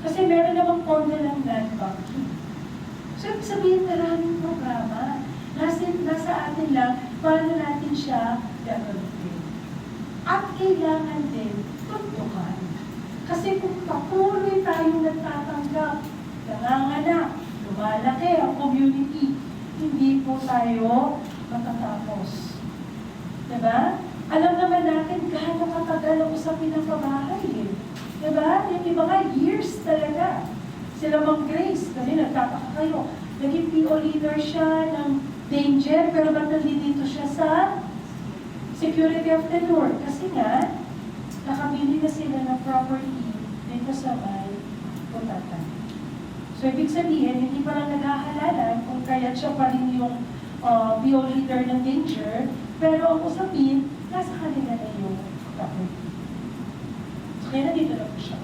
Kasi meron namang formula ng land banking. So, sabihin maraming programa. Nasa atin lang, paano natin siya gagawin. At kailangan din tuntukan. Kasi kung patuloy tayong nagtatanggap, nanganganak, lumalaki ang community, hindi po tayo matatapos. Diba? Alam naman natin gaano katagal ang usapin ng pabahay eh. Diba? Yung iba nga, years talaga. Sila Ma'am Grace, kasi nagtataka kayo, naging PO leader siya ng danger, pero ba't nandito siya sa security of the Lord? Kasi nga, nakabili na sila ng property dito sa may Putatan. So, ibig sabihin, hindi pa lang naghahalalan kung kaya siya pa rin yung PO leader ng danger, pero ang usapin, nasa kanila na yung property. So, kaya nandito na po siya.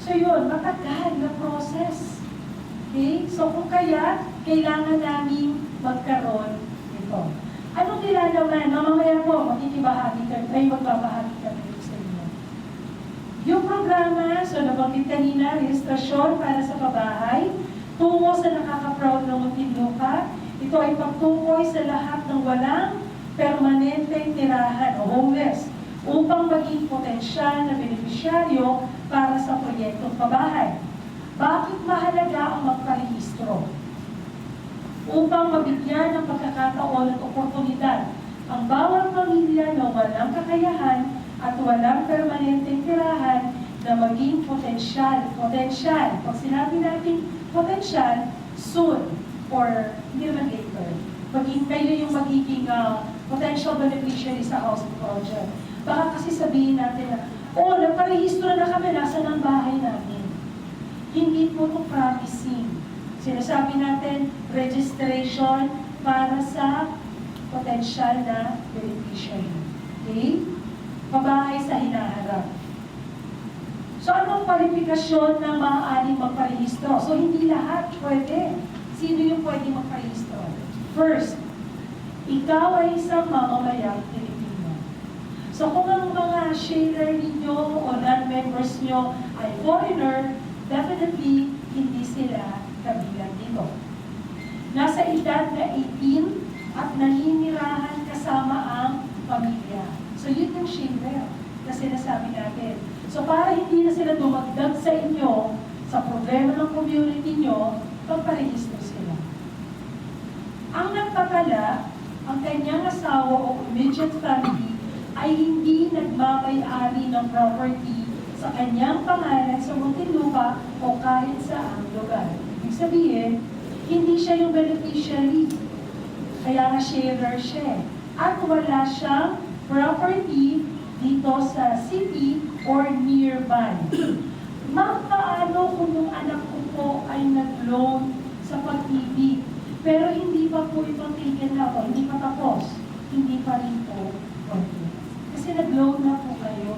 So, yun, matagal na process. Okay? So, kung kaya, kailangan namin magkaroon nito. Anong nilalaman? Mamamaya po, magbabahagi kami sa inyo. Yung programa, so nabanggit kanina, registrasyon para sa pabahay, tungo sa nakaka-proud ng Muntinlupa. Ito ay pagtukoy sa lahat ng walang permanenteng tirahan o homeless upang maging potensyal na benepisyaryo para sa proyektong pabahay. Bakit mahalaga ang magparehistro? Upang mabigyan ng pagkakataon at oportunidad ang bawat pamilya na walang kakayahan at walang permanenteng tirahan na maging potensyal. Pag sinabi natin potensyal, soon or hindi naman later. Kayo yung magiging potential beneficiary sa housing project. Baka kasi sabihin natin na, nagparehistro na kami, nasa ng bahay namin. Hindi po ito promising. Sinasabi natin, registration para sa potential na beneficiary. Okay? Pabahay sa hinaharap. So, anong kwalifikasyon ng maaaring magparehistro? So, hindi lahat pwede. Sino yung pwede magparehistro? First, ikaw ay isang mamamayang Pilipino. So, kung ang mga sharer ninyo o non-members nyo ay foreigner, definitely hindi sila kabilang dito. Nasa edad na 18 at naninirahan kasama ang pamilya. So, yun yung sharer na sinasabi natin. So, para hindi na sila dumagdag sa inyo, sa problema ng community nyo, pagparehistro sila. Ang nagpapala, ang kanyang asawa o immediate family ay hindi nagmamay-ari ng property sa kanyang pangalan sa Muntinlupa o kahit saang lugar. Ibig sabihin, hindi siya yung beneficiary. Kaya nga sharer siya. At wala siyang property dito sa city or nearby. Ma'am, paano kung yung anak ko po ay nag-loan sa Pag-ibig, pero hindi pa po itong taken na po, hindi pa tapos, hindi pa rin po pwede. Kasi nag-loan na po kayo.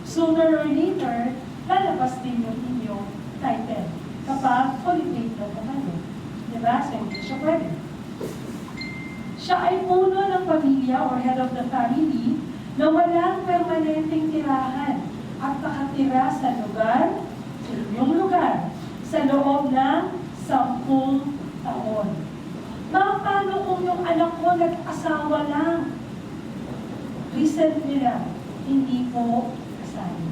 Sooner or later, lalabas din yung inyong title kapag qualified na po kayo. Diba? So, hindi siya pwede. Siya ay puno ng pamilya or head of the family na walang permanenteng tirahan at nakatira sa lugar, yung lugar, sa loob ng 10 taon. Paano kung yung anak ko nag-asawa lang? Recently lang, hindi po kasali.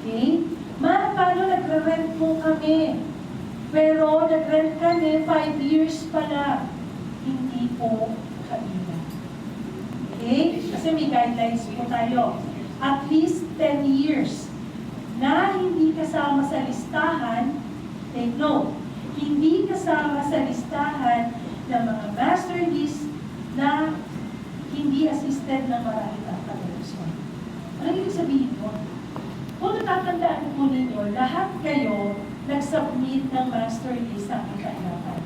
Okay? Paano nagre-rent po kami? Pero nag-rent kami 5 years pala. Hindi po kabila. Okay? Kasi may guidelines po tayo. At least 10 years na hindi kasama sa listahan, take note, hindi kasama sa listahan ng mga master list na hindi assisted ng maraming taga-Luzon. Ano yung sabihin mo? Kung natatandaan po ninyo, lahat kayo nag-submit ng master list sa aking kainapan.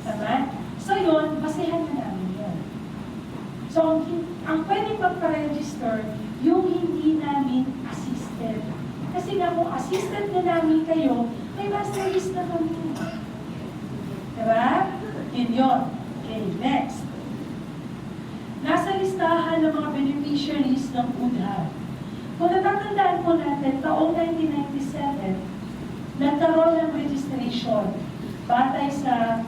Tama? So yun, basehan na namin yun. So, ang pwedeng magpa-register, yung hindi namin assisted. Kasi nga kung assisted na namin kayo, may master list na kami. Diba? Yun yun. Okay, next. Nasa listahan ng mga beneficiaries ng UDHA. Kung natatandaan po natin, taong 1997, nagkaroon ng registration batay sa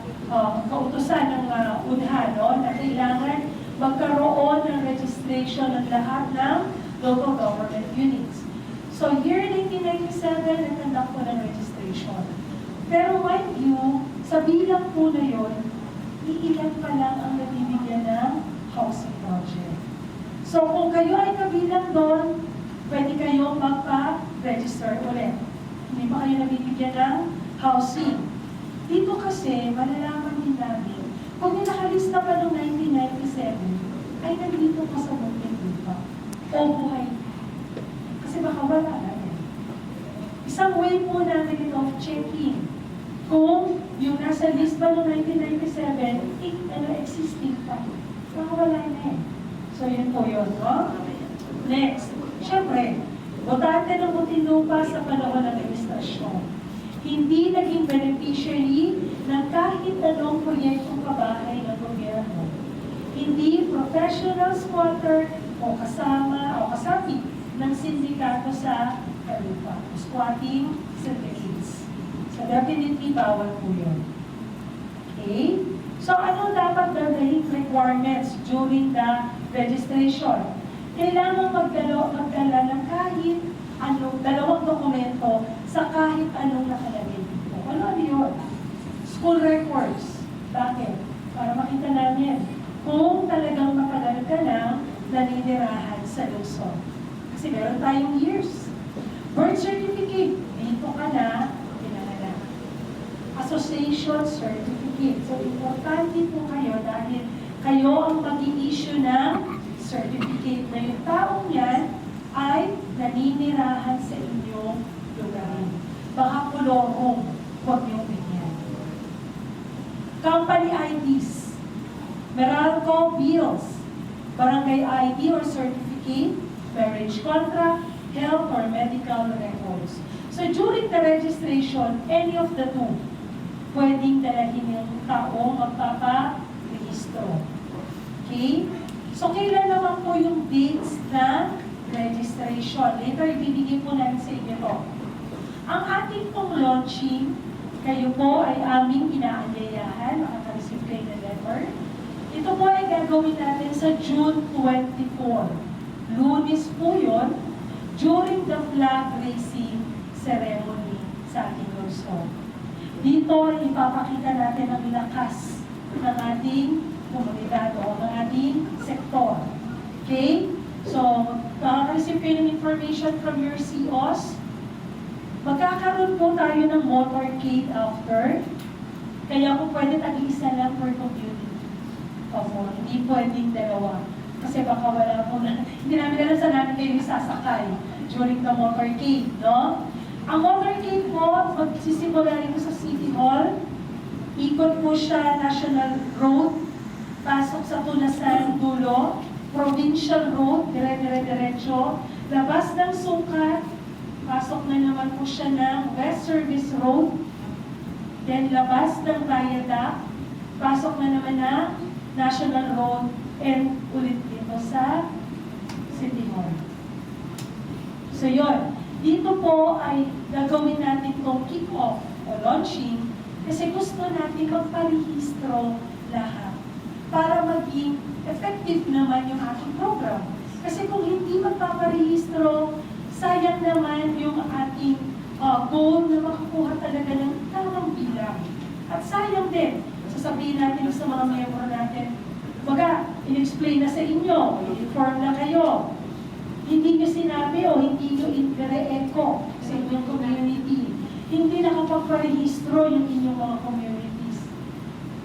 kautusan ng UNHA, no, na kailangan magkaroon ng registration ng lahat ng local government units. So, year 1997, nagkandak po ng registration. Pero mind you, sa bilang po na yun, iilan pa lang ang nabibigyan ng housing project. So, kung kayo ay kabilang doon, pwede kayong magpa-register ulit. Hindi pa kayo nabibigyan ng housing. Dito kasi, malalaman din namin, kung yung nakalista pa noong 1997, ay nandito ka sa munting lupa. O buhay. Kasi baka wala na yan. Isang way po namin of checking kung yung nasa list ba noong 1997, existing pa. Baka wala na yan. So, yun po yun, no? Next. Siyempre, botante ng Muntinlupa sa panahon ng administrasyon. Hindi naging beneficiary ng kahit anong proyektong kabahay ng gobyerno. Hindi professional squatter o kasama o kasapi ng sindikato sa lupa. Squatting syndicates. So definitely bawal po yun. Okay? So ano dapat gagawin requirements during the registration? Kailangan magdala ng kahit dalawang dokumento sa kahit anong nakalagay dito. Ano yun? School records. Bakit? Para makita namin kung talagang matagal ka lang naninirahan sa Luzon. Kasi meron tayong years. Birth certificate, dito ka na, pinanganak. Association certificate. So, importante po kayo dahil kayo ang mag-i-issue ng certificate na yung taong yan ay naninirahan sa inyong lugar. Baka kulorong, huwag niyong bigyan. Company IDs, Meralco bills, barangay ID or certificate, marriage contract, health or medical records. So during the registration, any of the two, pwedeng dalahin yung taong magpapa-rehistro. Okay? So kailan naman po yung dates ng registration? Later, ibibigay po namin sa inyo to. Ang ating pong launching, kayo po ay aming inaanyayahan, makaka-receive kayo ng letter. Ito po ay gagawin natin sa June 24. Lunes po yun, during the flag raising ceremony sa ating Luzon. Dito, ipapakita natin ang lakas ng ating komunidad o ng ating sektor. Okay? So, makaka-receive kayo ng information from your COs. Magkakaroon po tayo ng motorcade after. Kaya po pwede tag-isa lang per community. Opo, hindi pwedeng dalawa. Kasi baka wala po na, hindi namin alam saan namin kayo sasakay during the motorcade, no? Ang motorcade po, magsisimula rin sa City Hall. Ikot po siya National Road, pasok sa Tunasan, dulo, Provincial Road, dire-diretso, labas ng Sukat, pasok na naman po siya ng West Service Road, then labas ng Viaduct, pasok na naman ng National Road, and ulit dito sa City Hall. So yun, dito po ay gagawin natin itong kick-off o launching kasi gusto natin magparehistro lahat para maging effective naman yung ating program. Kasi kung hindi magpaparehistro, sayang naman yung ating goal na makakuha talaga ng tamang bilang. At sayang din, sasabihin natin sa mga miyembro natin, baga, in-explain na sa inyo, inform na kayo. Hindi nyo sinabi o hindi nyo in-re-echo sa inyong community. Hindi nakapagparehistro yung inyong mga communities.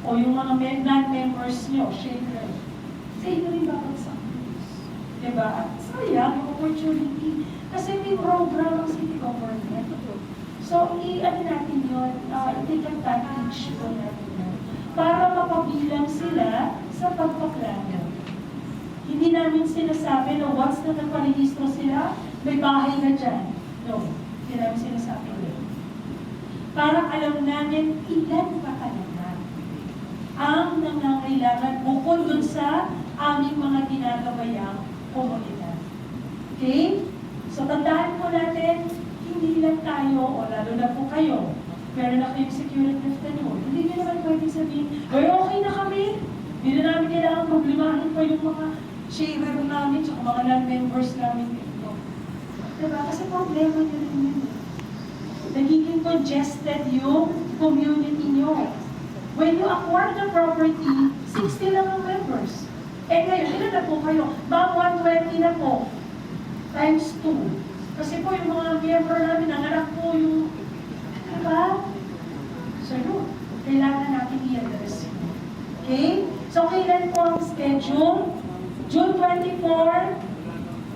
O yung mga non-members nyo, syempre. Sa inyo rin babagsak. Diba? At sayang yung opportunity. Kasi may program ng city government. So, i-ano natin yun, i-take advantage po natin yun. Para mapabilang sila sa pagpaplano. Hindi namin sinasabi na once na nagparehistro sila, may bahay na dyan. No, hindi namin sinasabi yun. Para alam namin ilan pa talaga ang nangangailangan bukod dun sa aming mga ginagabayang komunidad. Okay? So tandaan po natin, hindi lang tayo, o lalo na po kayo, meron na kayong security of the Lord. Hindi nyo naman pwede sabihin, "Oy, okay na kami. Hindi na namin kailangan problemahin pa yung mga sharer namin, tsaka mga non-members namin dito." Diba? Kasi problema nyo rin yun. Nagiging congested yung community nyo. When you acquire the property, 60 lang ang members. Eh ngayon, ilan na po kayo? Bang 120 na po. Times 2. Kasi po yung mga member namin, nanganak po yung, diba? So yun, kailangan natin i-address yun. Okay? So kailan po ang schedule? June 24,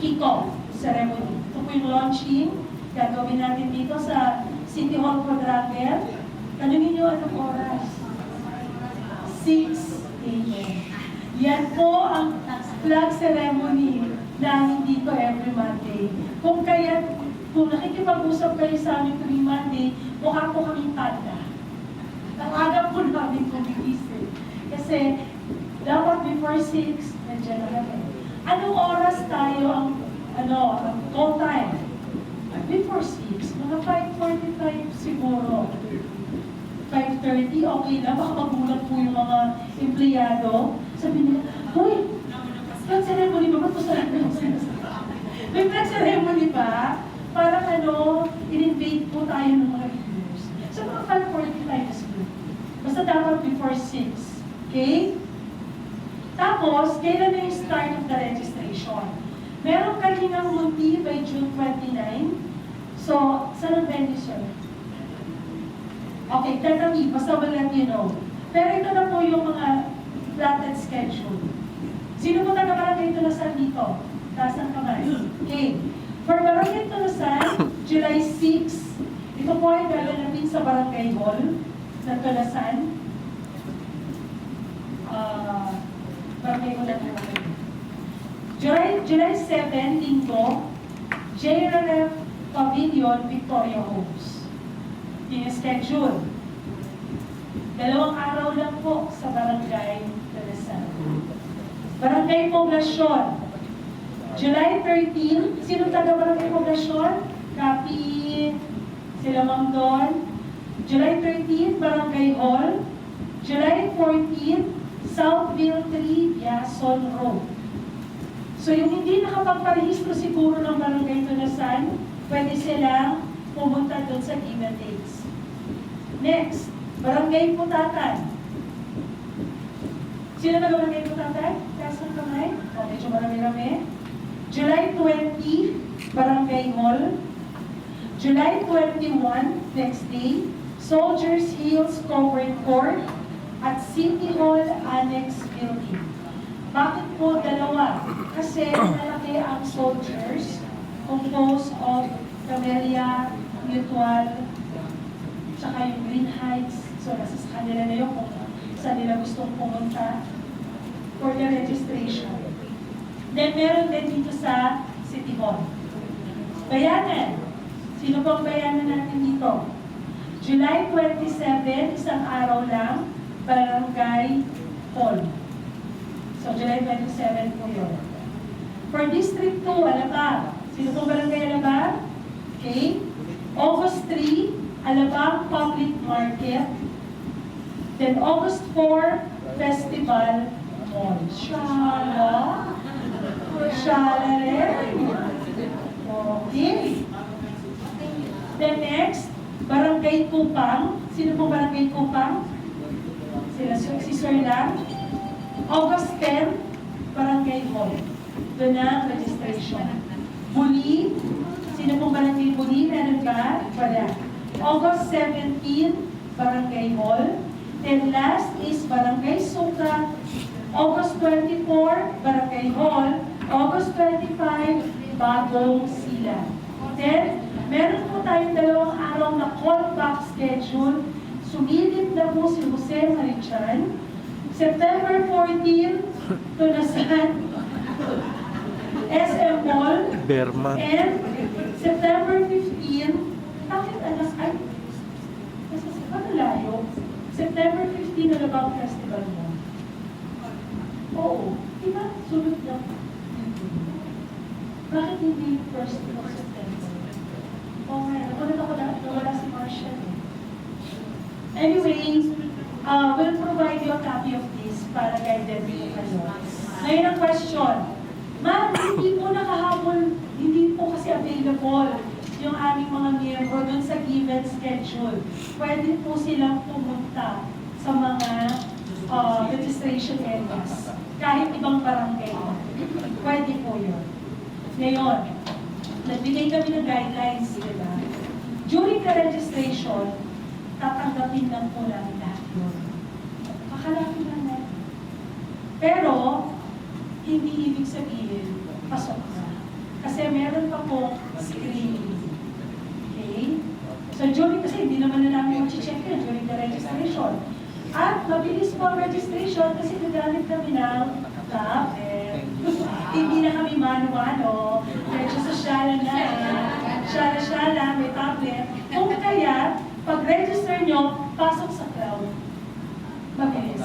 kick-off ceremony. Ito po yung launching. Gagawin natin dito sa City Hall Quadrangle. Tanungin nyo anong oras? 6 a.m. Yan po ang flag ceremony namin dito every Monday. Kung nakikipag-usap kayo sa amin tuwing Monday, mukha po kaming tanda. Ang aga po namin kumigising. Kasi dapat before 6, nandiyan na kami. Anong oras tayo ang call time? Before 6, mga 5:45 siguro. 5:30, okay na, baka magulat po yung mga empleyado. Sabi nila, "Hoy, flag ceremony ba? Ba't po sarap yung sinasabi? May flag ceremony ba? Parang in-invade po tayo ng mga leaders." So mga 5:45 is good. Basta dapat before 6. Okay? Tapos, kailan na yung start of the registration? Meron Kalingang Munti by June 29. So, saan ang venue, sir? Okay, tentative, basta we'll let you know. Pero ito na po yung mga plotted schedule. Sino po taga-barangay Tunasan dito? Taas ng kamay. Okay. For Barangay Tunasan, July 6, ito po ay gaganapin sa Barangay Hall ng Tunasan. Barangay Hall ng Tunasan. July 7, Linggo, JRF Pavilion, Victoria Homes. Yung schedule. 2 araw lang po sa Barangay Tunasan. Barangay Poblasyon. July 13, sino taga Barangay Poblasyon? Copy sila Ma'am Don. July 13, Barangay Hall. July 14, Southville 3, Yason Road. So yung hindi nakapagparehistro siguro ng Barangay Tunasan, pwede silang pumunta doon sa given dates. Next, Barangay Putatan. Sino nag-Barangay Putatan? Taas ng kamay? O, medyo marami-rami. July 20, Barangay Hall. July 21, next day, Soldiers Hills Covered Court at City Hall Annex Building. Bakit po dalawa? Kasi malaki ang Soldiers, composed of Camellia, Mutual, tsaka yung Green Heights. So, nasa sa kanila na yun kung saan nila gustong pumunta for the registration. Then, meron din dito sa City Hall. Bayanan. Sino pong bayanan natin dito? July 27, isang araw lang, Barangay Hall. So, July 27 po yun. For District 2, Alabang. Sino pong barangay Alabang? Okay. August 3, Alabang Public Market. Then August 4, Festival Mall. Shala. Shala rin. Okay. Then next, Barangay Kupang. Sino pong Barangay Kupang? Si Sir lang. August 10, Barangay Hall. Doon na registration. Buli. Sino pong Barangay Buli? Meron ba? Wala. August 17, Barangay Hall. Then last is Barangay Sukat. August 24, Barangay Hall. August 25, Bagong Sila. Then, meron po tayong 2 araw na callback schedule. Sumilip na po si Jose Marichan. September 14, Tunasan, SM Mall. Berman. And September 15, bakit alas ay? Ano layo? September 15, Alabang Festival Mall. Oo. Diba? Sunod lang. Bakit hindi 1st of September? Anyway, we'll provide you a copy of this para guided po kayo. Ngayon ang question. Ma'am, hindi po nakahabol, hindi po kasi available yung aming mga miyembro dun sa given schedule. Pwede po silang pumunta sa mga registration areas. Kahit ibang barangay. Pwede po yun. Ngayon, nagbigay kami ng guidelines, diba? During the registration, tatanggapin lang po namin lahat yun. Kakalapin lang natin. Pero, hindi ibig sabihin, pasok na. Kasi meron pa po screening. Okay? So, kasi hindi naman na namin mag-check yun during the registration. At mabilis po ang registration kasi nagamit kami ng tablet. Hindi na kami mano-mano. Medyo sosyala na. Syala-syala, may tablet. Kung kaya, pag-register nyo, pasok sa cloud. Mabilis.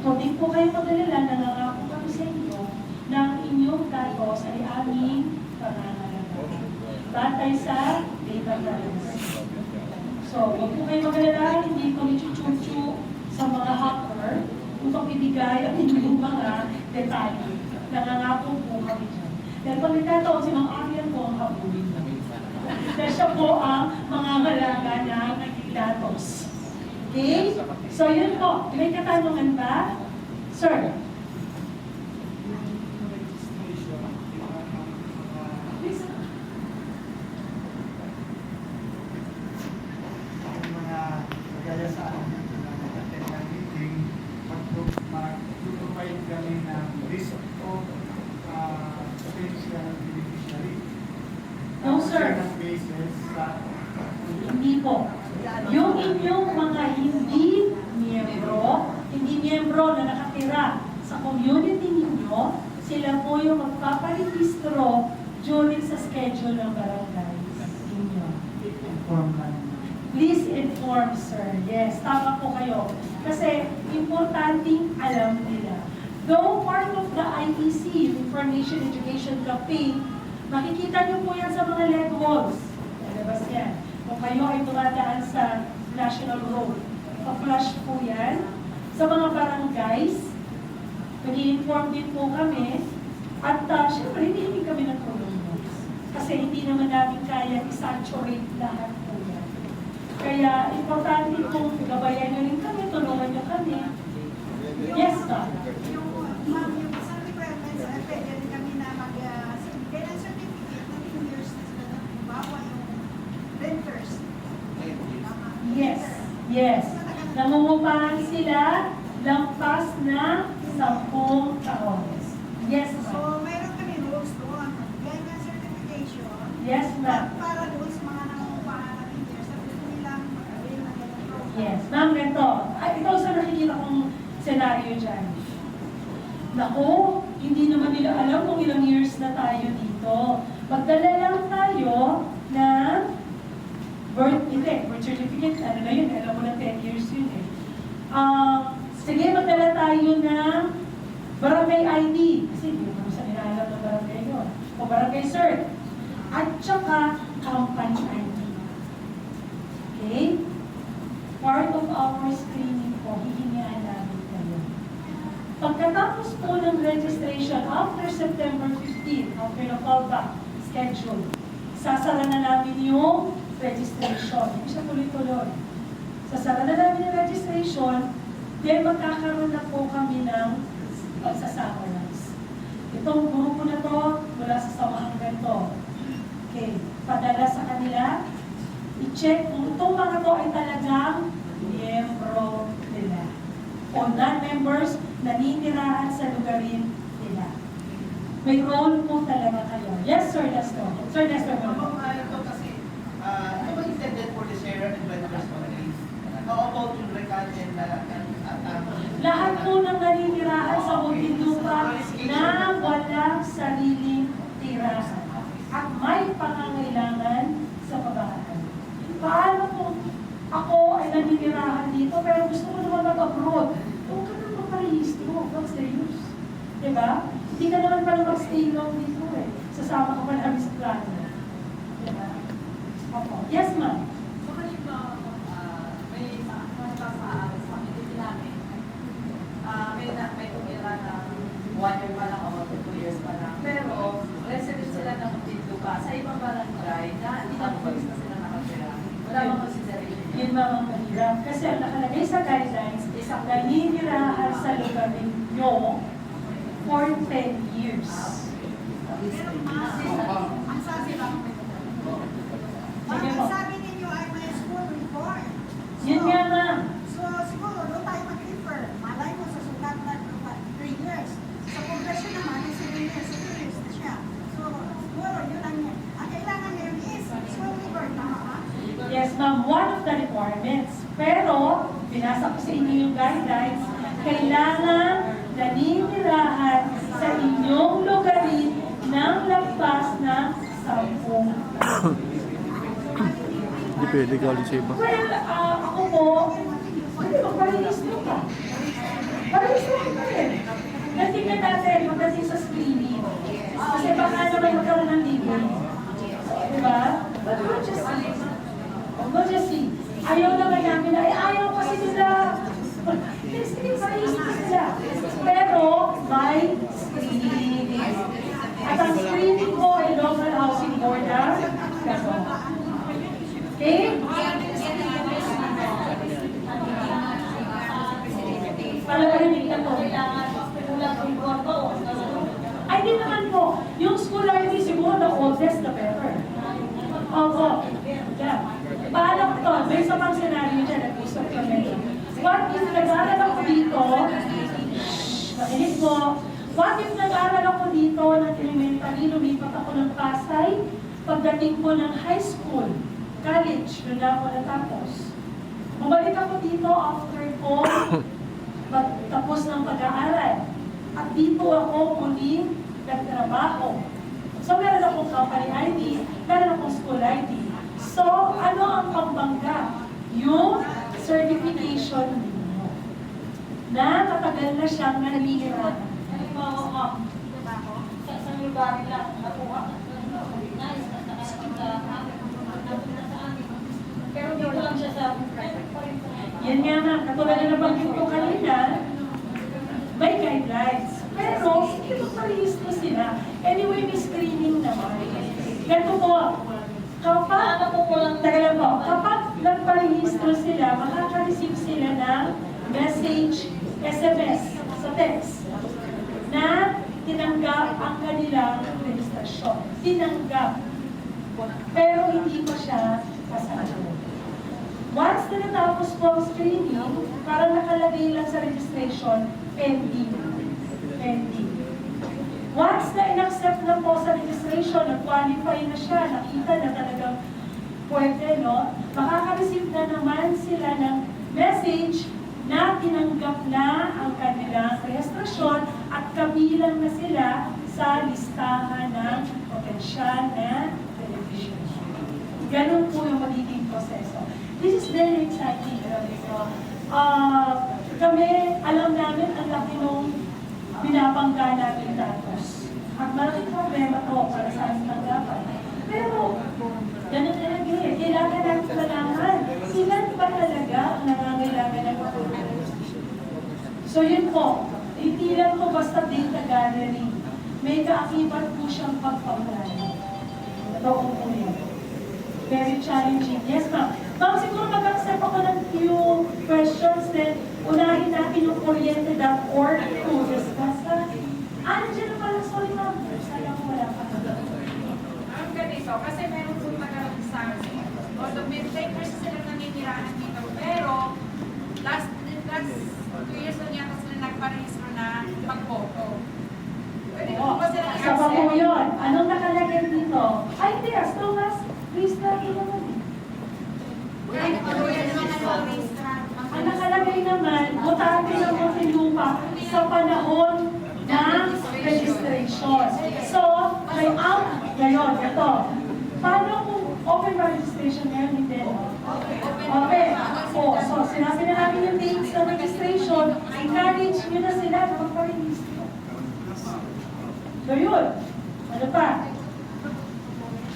Kung di po kayo mag-alala, nangangako kami sa inyo na ang inyong datos ay aming pangangalagaan. Batay sa data privacy. So, huwag po kayo mag-alala, hindi ko ichuchuchu sa mga hacker upang ibigay ang inyong mga detalye. Nangangako po kami dyan. Dahil pag nagkataon si Mang Arian po ang habulin namin. Dahil siya po ang mangangalaga ng datos. Okay? So, yun po. May katanungan ba? Sir? Kaya sa amin attend ng meeting, mag-provide kami ng list of potential beneficiary. No, sir. Ng basis sa Hindi po. Yung inyong mga hindi miyembro na nakatira sa community ninyo, sila po yung magpaparehistro during sa schedule ng barangay ninyo. inform lang. Please inform, sir. Yes, tama po kayo. Kasi importanteng alam nila. Though part of the IEC, Information Education Campaign, makikita niyo po yan sa mga LED walls. Lalabas yan. Kung kayo ay tumadaan sa National Road, pa-flash po yan. Sa mga barangays, nag-i-inform din po kami. At syempre, hindi kami ng tulong mo. Kasi hindi naman namin kaya i-saturate lahat po yan. Kaya, importante kung gabayan nyo rin kami, tulungan nyo kami. Yes, ma'am. Ma'am, yung isang requirements, pwede rin kami na mag-bigay ng certificate na 2 years na sila na bawa yung renters. Yes, yes. Nangungupahan sila lampas na 10 taon. Yes, ma'am. So, mayroon kami rules doon. Ganyan certification. Yes, ma'am. Para doon sa mga nangungupahan na renters, sa gusto nilang mag-avail ng ganyan program. Yes, ma'am, ganito. Ito sa nakikita kong senaryo dyan. Naku, hindi naman nila alam kung ilang years na tayo dito. Magdala lang tayo ng birth certificate, ano na yun, alam mo na 10 years yun eh. Sige, magdala tayo ng barangay ID, kasi hindi mo sa nilalam ng barangay yun, o barangay cert, at saka company ID. Okay? Part of our screening po, hihingihan namin kayo. Pagkatapos po ng registration, after September 15, after the callback schedule, sasara na namin yung registration. Hindi siya tuloy-tuloy. Sasara na namin yung registration, then magkakaroon na po kami ng pagsasumarize. Itong grupo na to, mula sa samahang ganito. Okay, padala sa kanila, i-check kung itong mga to ay talagang miyembro nila. O non-members, naninirahan sa lugarin nila. May role po talaga kayo. Yes, Sir Nestor. Sir Nestor, Ito kasi, ito ba intended for the share and vendors communities? How about yung recalcitrant lahat po ng naninirahan sa Muntinlupa na walang sariling tirahan at may pangangailangan sa pagkakataon. Paano kung ako ay naninirahan dito pero gusto ko naman mag-abroad? Huwag ka naman magparehistro. What's the use? Diba? Hindi ka naman pala mag-stay long dito eh. Sasama ka pa namin sa plano. Diba? Opo. Yes, ma'am. So, halimbawa, may Mama mahirap. Kasi ang nakalagay sa guidelines is ang naninirahan sa lugar ninyo for 10 years. Pero ang sabi lang, Sige po. ang sabi ninyo ay may school report. Yun nga, ma'am. So, siguro, doon tayo mag-refer. Malay mo sa sulat na 3 years. Sa progression naman, is 7 years. So, 2 years na siya. So, siguro, yun lang yan. Ang kailangan ngayon is school report. Tama ba? Yes, ma'am. One of the requirements. Pero, binasa ko sa inyo yung guidelines, kailangan naninirahan sa inyong lugarin ng lagpas ng 10. Hindi pwede galing sa iba. Well, ako po, hindi ko parehistro ka. Parehistro ka pa rin. Natingnan natin pagdating sa screening. Kasi baka naman magkaroon ng living. Diba? But we'll just see. We'll just see. Ayaw naman namin na, ayaw kasi nila. Hindi, parehistro sila. Pero, may screening. At ang screening ko ay local housing board na gano'n. Okay? Palagarinig na po. Ay, di naman po. Yung school ID siguro the oldest the better. Opo. Yeah. Paano ko to? May isa pang scenario dyan at gusto ko kami. What if nag-aaral ako dito? Makinig mo. What if nag-aaral ako dito ng elementary, lumipat ako ng Pasay, pagdating ko ng high school, college, doon na ako natapos. Bumalik ako dito after ko tapos ng pag-aaral. At dito ako muling nagtrabaho. So meron akong company ID, meron akong school ID. So ano ang pambangga? Yung certification ninyo. Na matagal na siyang nanira. Sa lugar lang, nakuha pero dito lang siya sa Yan nga ma'am, katulad na nabanggit ko kanina, may guidelines. Pero, hindi mo parehistro sila. Anyway, may screening naman. Ganito po, kapag, tagal po, kapag nagparehistro sila, makaka-receive sila ng message, SMS, sa text, na tinanggap ang kanilang registrasyon. Tinanggap. Pero hindi pa siya kasama. Once na natapos po ang screening, parang nakalagay lang sa registration, pending. Pending. Once na in-accept na po sa registration, nag-qualify na siya, nakita na talagang pwede, no? Makaka-receive na naman sila ng message na tinanggap na ang kanilang registrasyon at kabilang na sila sa listahan ng potensyal na television. Ganun po yung magiging proseso. This is very exciting. Kami, alam namin ang laki nung binabangga namin datos. At malaking problema to para sa ating tanggapan. Pero, ganun talaga eh. Kailangan natin malaman. Sila ba talaga ang nangangailangan ng matulungan? So yun po, hindi lang po basta data gathering. May kaakibat po siyang pagpaplano. Totoo po yun. Very challenging. Yes, ma'am. Ma'am, siguro mag-accept ako ng few questions, then unahin natin yung oriented.org to discuss. Nandiyan na pala, sorry ma'am. Sayang ko wala pa. Ang ganito, kasi meron po tagalog sa amin. Although may takers sila naninirahan dito, pero last 2 years na yata sila nagparehistro na pag-photo. Pwede po ba sila Sa pa po yun. Anong nakalagay dito? Ay, hindi. As long as please natin naman. Ang nakalagay naman, butante ng Muntinlupa sa panahon ng registration. So, may out. Ngayon, ito. Paano kung open ba registration ngayon? Hindi. Okay. So, sinabi na namin yung dates ng registration, encourage nyo na sila na magpa-register. So, yun. Ano pa?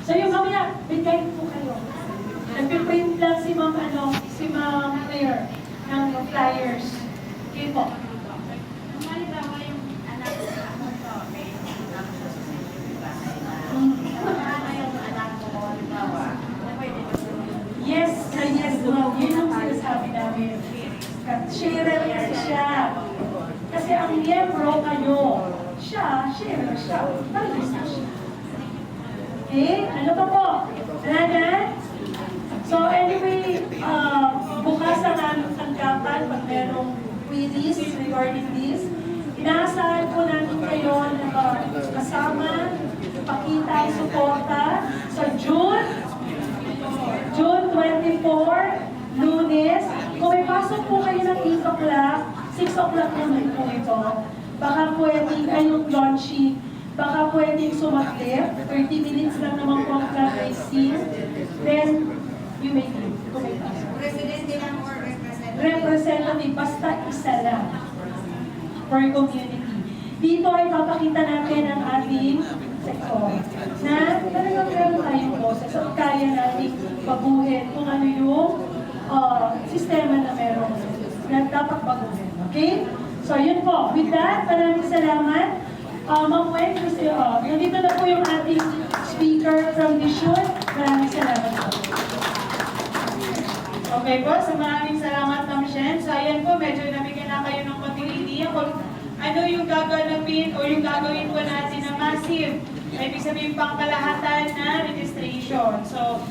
So, yung mamaya, bigay po kayo. Nagpiprint lang si Ma'am Claire ng flyers. Okay po. Halimbawa yung anak ko, Yes, yes, ma'am. Yun ang sharer kasi siya. Kasi ang miyembro kayo, siya, sharer siya. Nag-isa siya. Okay? Ano pa po? Wala na? So anyway, bukas ang aming tanggapan pag merong queries regarding this. Inaasahan po namin kayo na kasama, pakita ang suporta sa June 24, Lunes. Kung may pasok po kayo ng 8 o'clock, 6 o'clock naman po ito, baka pwedeng kayong launchy, baka pwedeng sumaklip, 30 minutes lang naman po ang practicing, then you may leave kung may pasok. Presidente lang or representative? Representative, basta isa lang for community. Dito ay papakita natin ang ating sektor na talagang meron tayong boses at kaya natin baguhin kung ano yung sistema na meron na dapat baguhin. Okay? So yun po. With that, maraming salamat. Ma'am Wen, nandito na po yung ating speaker from Dishon. Maraming salamat po. Okay po, so maraming salamat Ma'am Shen. So ayan po, medyo nabigyan na kayo ng konting idea kung ano yung gaganapin o yung gagawin po natin na massive. Ibig sabihin pangkalahatan na registration. So